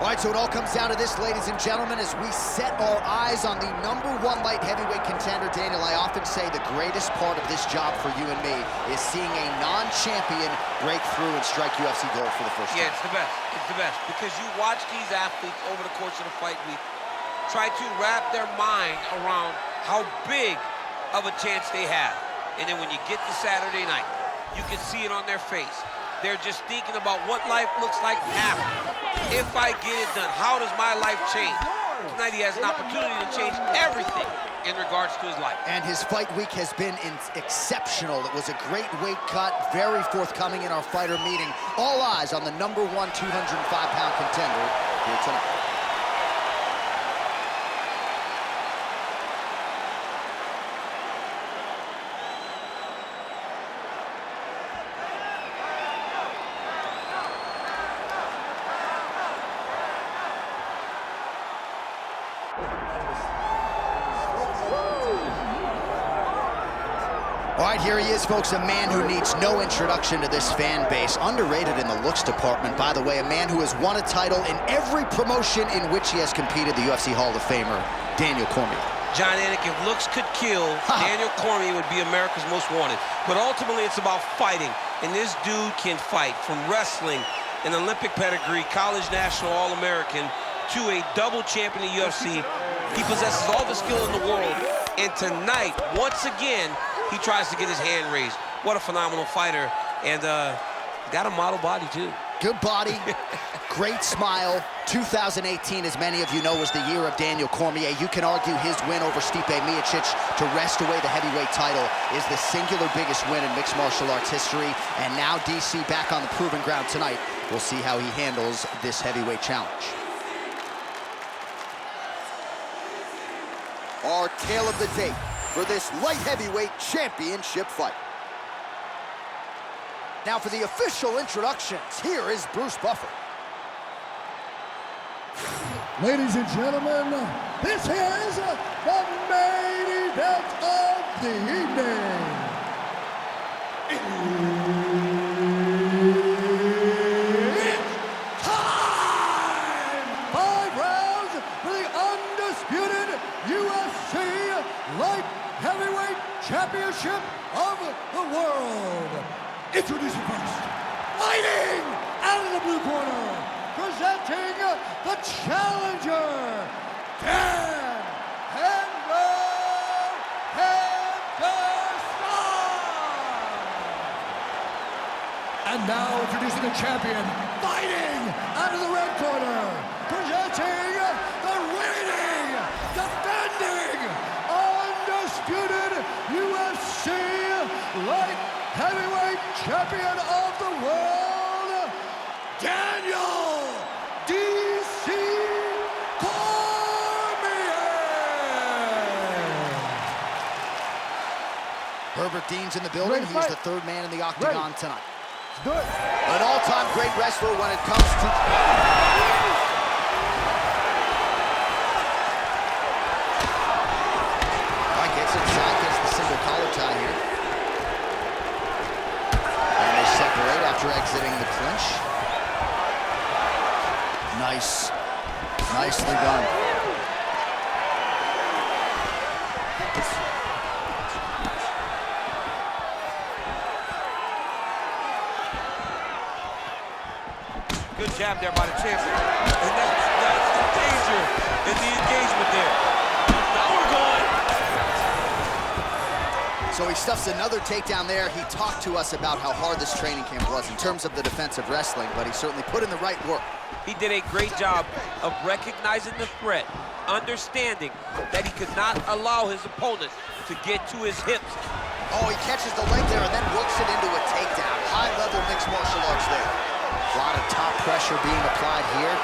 All right, so it all comes down to this, ladies and gentlemen, as we set our eyes on the #1 light heavyweight contender. Daniel, I often say the greatest part of this job for you and me is seeing a non-champion break through and strike UFC gold for the first time. Yeah, it's the best. It's the best because you watch these athletes over the course of the fight week try to wrap their mind around how big of a chance they have. And then when you get to Saturday night, you can see it on their face. They're just thinking about what life looks like after. If I get it done, how does my life change? Tonight he has an opportunity to change everything in regards to his life. And his fight week has been exceptional. It was a great weight cut, very forthcoming in our fighter meeting. All eyes on the #1 205-pound contender here tonight. All right, here he is, folks, a man who needs no introduction to this fan base. Underrated in the looks department, by the way, a man who has won a title in every promotion in which he has competed, the UFC Hall of Famer, Daniel Cormier. John Anik, if looks could kill, Daniel Cormier would be America's most wanted. But ultimately, it's about fighting, and this dude can fight from wrestling, an Olympic pedigree, college national All-American, to a double champion in the UFC. He possesses all the skill in the world, and tonight, once again, he tries to get his hand raised. What a phenomenal fighter. And got a model body, too. Good body, great smile. 2018, as many of you know, was the year of Daniel Cormier. You can argue his win over Stipe Miocic to wrest away the heavyweight title is the singular biggest win in mixed martial arts history. And now DC back on the proven ground tonight. We'll see how he handles this heavyweight challenge. Our tale of the tape for this light heavyweight championship fight. Now for the official introductions, here is Bruce Buffer. Ladies and gentlemen, this is the main event of the evening. It's time! 5 rounds for the undisputed UFC Light Heavyweight Championship of the world. Introducing first, fighting out of the blue corner, presenting the challenger, Henderson. And now introducing the champion, fighting out of the red corner, presenting the reigning, defending, undisputed UFC Light Heavyweight Champion of the world, Daniel DC Cormier. Herbert Dean's in the building. He's the third man in the octagon tonight. Good. An all-time great wrestler when it comes to... All right, gets inside, gets the single collar tie here. And they separate after exiting the clinch. Nice. Nicely done. Good jab there by the champion. And that's the danger in the engagement there. Now we're going. So he stuffs another takedown there. He talked to us about how hard this training camp was in terms of the defensive wrestling, but he certainly put in the right work. He did a great job of recognizing the threat, understanding that he could not allow his opponent to get to his hips. Oh, he catches the leg there and then works it into a takedown. High-level mixed martial arts there. A lot of top pressure being applied here.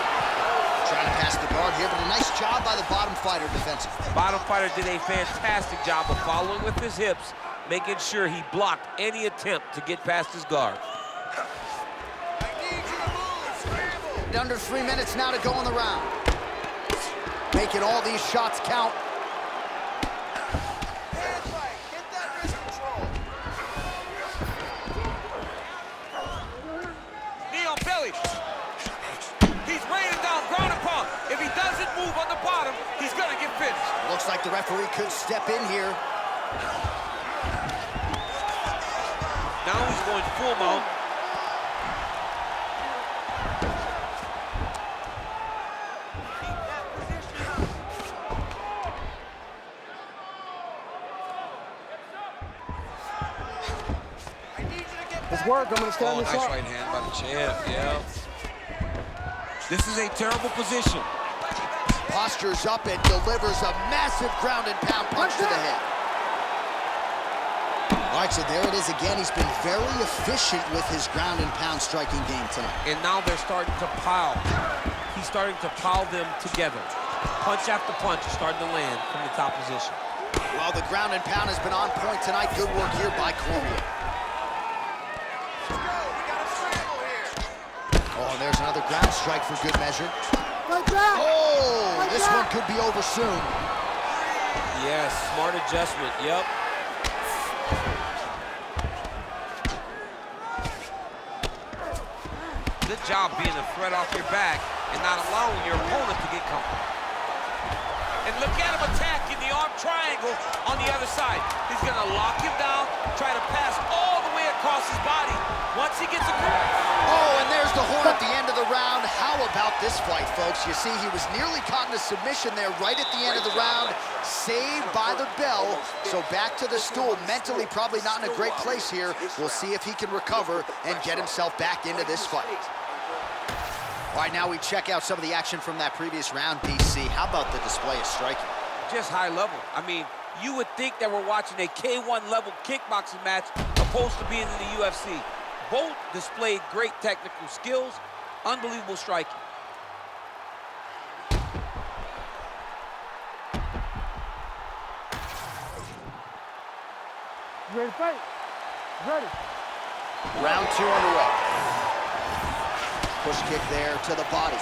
Trying to pass the guard here, but a nice job by the bottom fighter defensively. Bottom fighter did a fantastic job of following with his hips, making sure he blocked any attempt to get past his guard. Under 3 minutes now to go in the round. Making all these shots count. the referee could step in here. Now he's going full mount. Let's work. I'm going to stand this Nice up. right hand by the champ, yeah. This is a terrible position. Postures up and delivers a massive ground and pound punch to the head. All right, so there it is again. He's been very efficient with his ground and pound striking game tonight. And now they're starting to pile. He's starting to pile them together. Punch after punch is starting to land from the top position. Well, the ground and pound has been on point tonight. Good work here by Cormier. Oh, and there's another ground strike for good measure. Oh, this one could be over soon. Yes, smart adjustment, yep. Good job being a threat off your back and not allowing your opponent to get comfortable. And look at him attack in the arm triangle on the other side. He's gonna lock him down, try to pass all the way across his body. Once he gets across. Oh, and there's the horn at the end of the round. How about this fight, folks? You see, he was nearly caught in a submission there right at the end of the round. Saved by the bell. So back to the stool. Mentally probably not in a great place here. We'll see if he can recover and get himself back into this fight. All right, now we check out some of the action from that previous round, DC. How about the display of striking? Just high level. I mean, you would think that we're watching a K1 level kickboxing match opposed to being in the UFC. Both displayed great technical skills, unbelievable striking. You ready to fight? Ready. Round 2 underway. Push kick there to the body.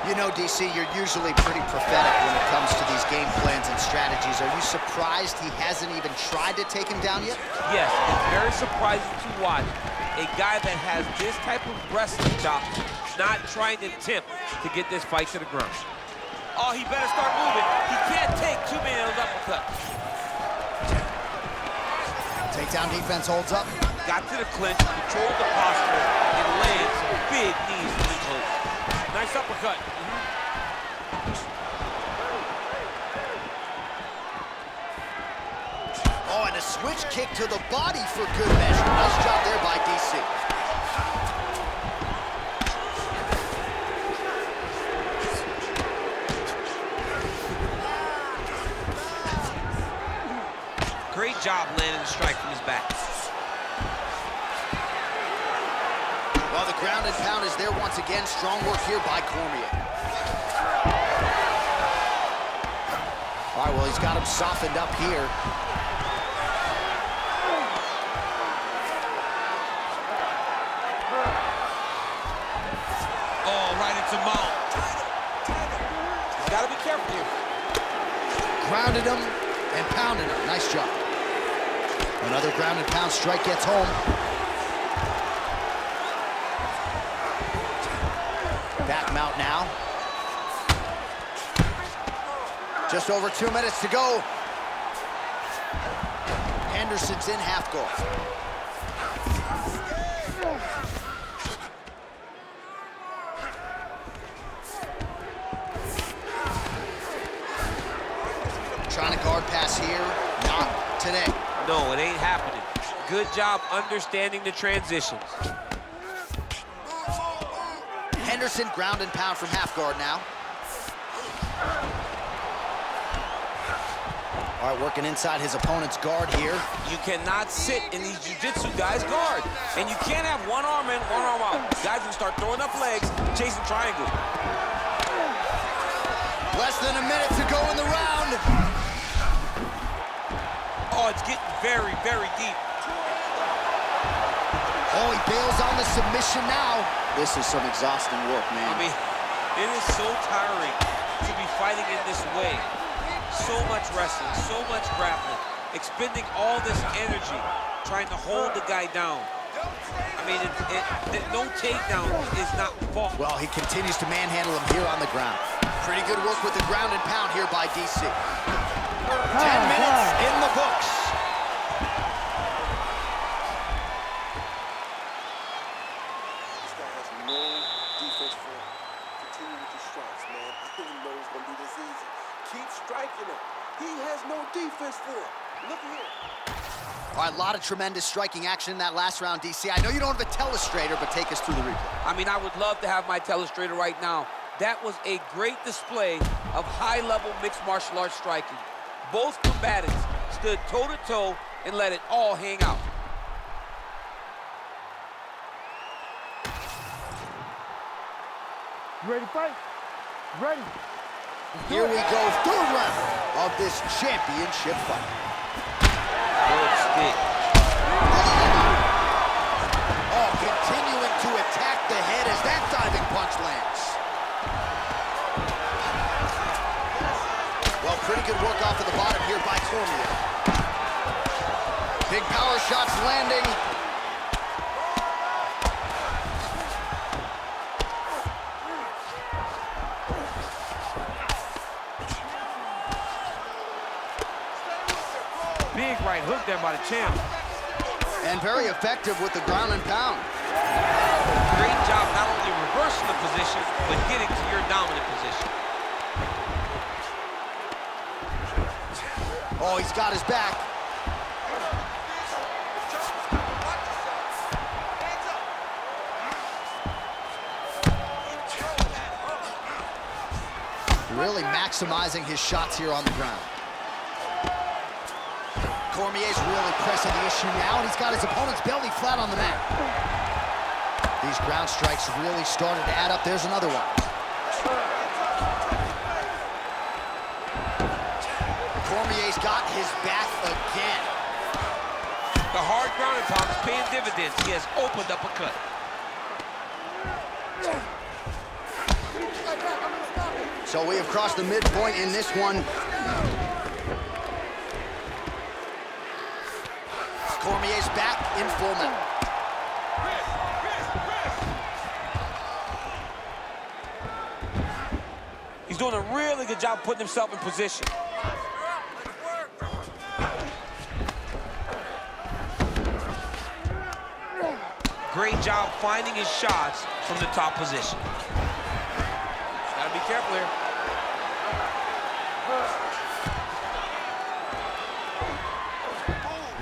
You know, DC, you're usually pretty prophetic when it comes to these game plans and strategies. Are you surprised he hasn't even tried to take him down yet? Yes, it's very surprising to watch a guy that has this type of wrestling chop not trying to attempt to get this fight to the ground. Oh, he better start moving. He can't take too many of those uppercuts. Takedown defense holds up. Got to the clinch, controlled the posture, and landed some big knees to the clinch. Nice uppercut. Oh, and a switch kick to the body for good measure. Nice job there by DC. Great job landing the strike from his back. Well, the ground and pound is there once again. Strong work here by Cormier. All right, well, he's got him softened up here. Oh, right into mount. He's got to be careful here. Grounded him and pounded him. Nice job. Another ground and pound strike gets home. Back mount now. Just over 2 minutes to go. Henderson's in half guard. Trying to guard pass here. Not today. No, it ain't happening. Good job understanding the transitions. Henderson ground and pound from half guard now. All right, working inside his opponent's guard here. You cannot sit in these jiu-jitsu guys' guard. And you can't have one arm in, one arm out. Guys can start throwing up legs, chasing triangles. Less than a minute to go in the round. Oh, it's getting very, very deep. Oh, he bails on the submission now. This is some exhausting work, man. I mean, it is so tiring to be fighting in this way. So much wrestling, so much grappling, expending all this energy, trying to hold the guy down. I mean, no takedown is not fault. Well, he continues to manhandle him here on the ground. Pretty good work with the ground and pound here by DC. 10 minutes in the books. This guy has no defense for him. Continue with your strikes, man. I didn't know it was going to be this easy. Keep striking him. He has no defense for him. Look here. All right, a lot of tremendous striking action in that last round, DC. I know you don't have a telestrator, but take us through the replay. I mean, I would love to have my telestrator right now. That was a great display of high-level mixed martial arts striking. Both combatants stood toe-to-toe and let it all hang out. You ready to fight? Ready. Here we go, third round of this championship fight. Good stick. Oh, continuing to attack the head as that diving punch lands. Well, pretty good work off of the bottom here by Cormier. Big power shots landing. Big right hook there by the champ. And very effective with the ground and pound. Great job not only reversing the position, but getting to your dominant position. Oh, he's got his back. Really maximizing his shots here on the ground. Cormier's really pressing the issue now, and he's got his opponent's belly flat on the mat. These ground strikes really started to add up. There's another one. Cormier's got his back again. The hard ground and pound is paying dividends. He has opened up a cut. So we have crossed the midpoint in this one. Cormier's back in full mount. He's doing a really good job putting himself in position. Great job finding his shots from the top position. Gotta be careful here.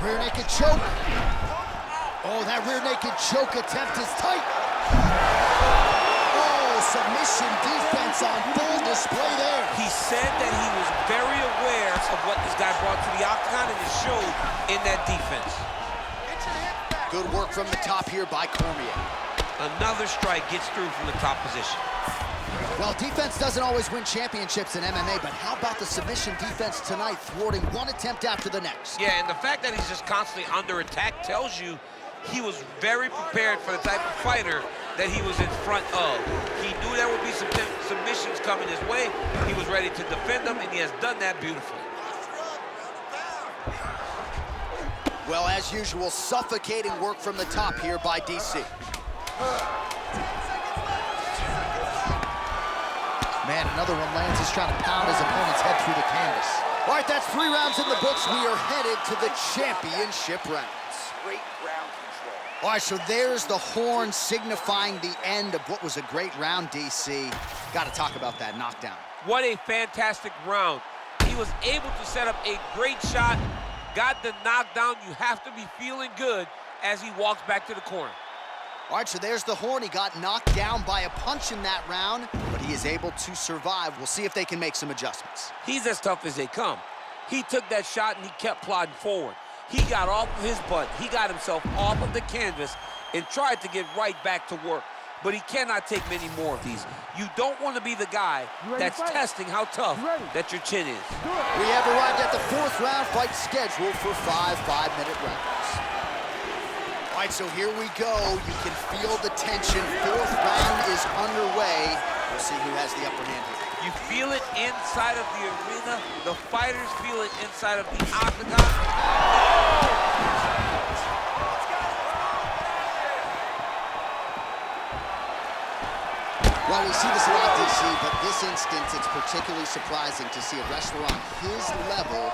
Rear naked choke. Oh, that rear naked choke attempt is tight. Oh, submission defense on full display there. He said that he was very aware of what this guy brought to the octagon, and it showed in that defense. Good work from the top here by Cormier. Another strike gets through from the top position. Well, defense doesn't always win championships in MMA, but how about the submission defense tonight, thwarting one attempt after the next? Yeah, and the fact that he's just constantly under attack tells you he was very prepared for the type of fighter that he was in front of. He knew there would be some submissions coming his way. He was ready to defend them, and he has done that beautifully. Well, as usual, suffocating work from the top here by DC. Man, another one lands. He's trying to pound his opponent's head through the canvas. All right, that's 3 rounds in the books. We are headed to the championship rounds. Great ground control. All right, so there's the horn signifying the end of what was a great round, DC. Got to talk about that knockdown. What a fantastic round. He was able to set up a great shot, got the knockdown. You have to be feeling good as he walks back to the corner. All right, so there's the horn. He got knocked down by a punch in that round, but he is able to survive. We'll see if they can make some adjustments. He's as tough as they come. He took that shot and he kept plodding forward. He got off of his butt. He got himself off of the canvas and tried to get right back to work. But he cannot take many more of these. You don't want to be the guy that's testing how tough that your chin is. We have arrived at the 4th round fight scheduled for 5 5-minute rounds. All right, so here we go. You can feel the tension. 4th round is underway. We'll see who has the upper hand here. You feel it inside of the arena. The fighters feel it inside of the octagon. Thanks a lot, DC, but this instance, it's particularly surprising to see a wrestler on his level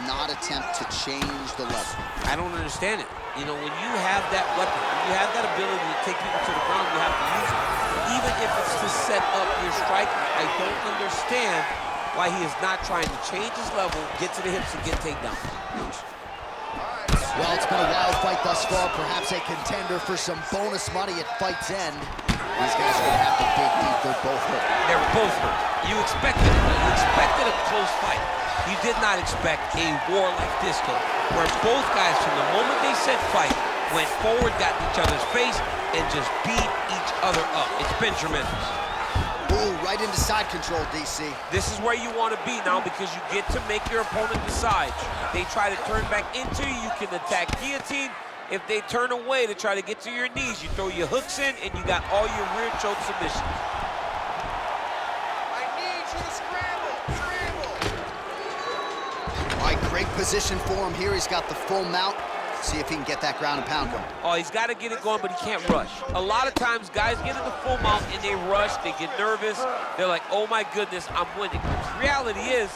not attempt to change the level. I don't understand it. You know, when you have that weapon, when you have that ability to take people to the ground, you have to use it. Even if it's to set up your striking, I don't understand why he is not trying to change his level, get to the hips, and get takedown. Well, it's been a wild fight thus far, perhaps a contender for some bonus money at fight's end. These guys are going to have to dig deep. They're both hurt. They're both hurt. You expected it. You expected a close fight. You did not expect a war like this, though, where both guys, from the moment they said fight, went forward, got in each other's face, and just beat each other up. It's been tremendous. Ooh, right into side control, DC. This is where you want to be now because you get to make your opponent decide. They try to turn back into you, you can attack guillotine. If they turn away to try to get to your knees, you throw your hooks in and you got all your rear choke submissions. I need you to scramble. All right, great position for him here. He's got the full mount. See if he can get that ground and pound going. Oh, he's got to get it going, but he can't rush. A lot of times, guys get in the full mount and they rush, they get nervous. They're like, oh my goodness, I'm winning. The reality is,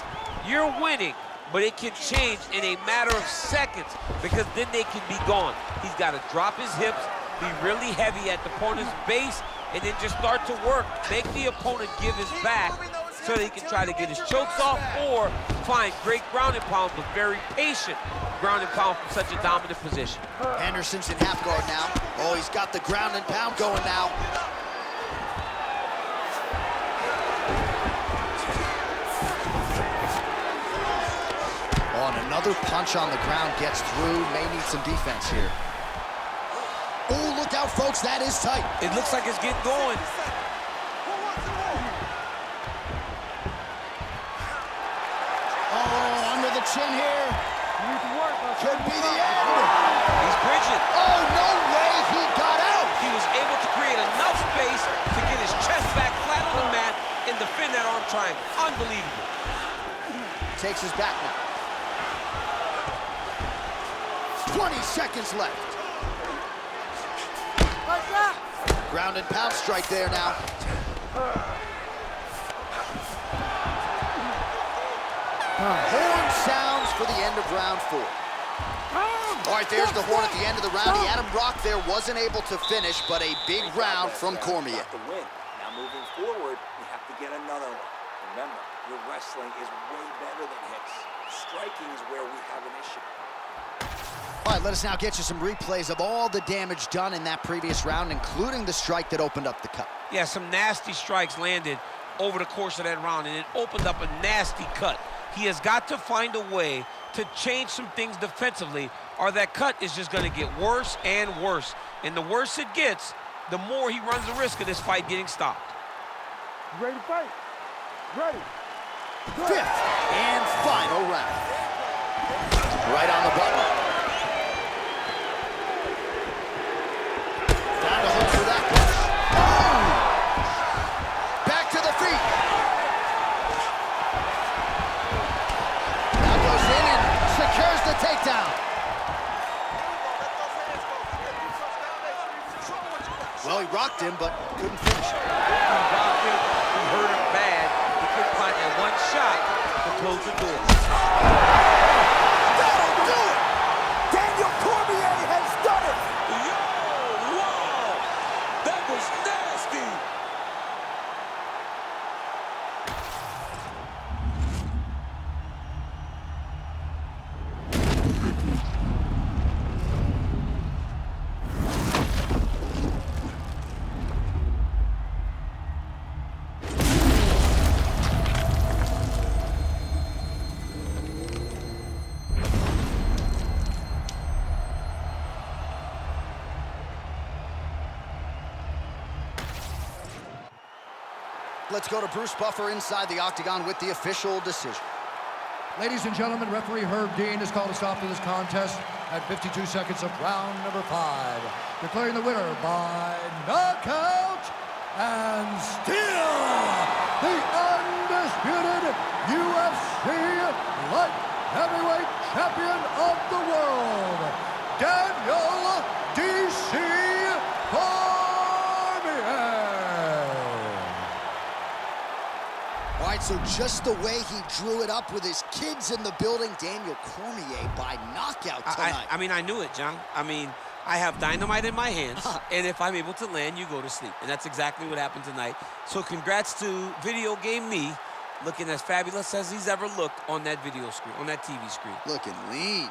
you're winning, but it can change in a matter of seconds because then they can be gone. He's got to drop his hips, be really heavy at the opponent's base, and then just start to work. Make the opponent give his back so that he can try to get his chokes off or find great ground and pound, but very patient ground and pound from such a dominant position. Henderson's in half guard now. Oh, he's got the ground and pound going now. Oh, and another punch on the ground gets through. May need some defense here. Oh, look out, folks. That is tight. It looks like it's getting going. Oh, under the chin here. Could be the end. He's bridging. Oh, no way he got out. He was able to create enough space to get his chest back flat on the mat and defend that arm triangle. Unbelievable. Takes his back now. 20 seconds left. Ground and pound strike there now. Horn sounds for the end of round 4. All right, there's the horn at the end of the round. He had him rocked there, wasn't able to finish, but a big round from Cormier. To win. Now moving forward, we have to get another one. Remember, your wrestling is way better than hits. Striking is where we have an issue. All right, let us now get you some replays of all the damage done in that previous round, including the strike that opened up the cut. Yeah, some nasty strikes landed over the course of that round, and it opened up a nasty cut. He has got to find a way to change some things defensively, or that cut is just going to get worse and worse. And the worse it gets, the more he runs the risk of this fight getting stopped. Ready to fight? Ready. 5th and final round. Right on the button. Found a hook for that punch. Oh! Back to the feet. Now goes in and secures the takedown. Well, he rocked him, but couldn't finish it. He rocked him, he hurt him bad. He couldn't find that one shot to close the door. That'll do it! Daniel Cormier has done it! Yo, wow! That was nasty! Let's go to Bruce Buffer inside the octagon with the official decision. Ladies and gentlemen, referee Herb Dean has called a stop to this contest at 52 seconds of round number 5. Declaring the winner by knockout and still the undisputed UFC light heavyweight champion of the world, Daniel D.C. Cormier. All right, so just the way he drew it up with his kids in the building, Daniel Cormier by knockout tonight. I mean, I knew it, John. I mean, I have dynamite in my hands, and if I'm able to land, you go to sleep. And that's exactly what happened tonight. So congrats to Video Game Me, looking as fabulous as he's ever looked on that video screen, on that TV screen. Looking lean.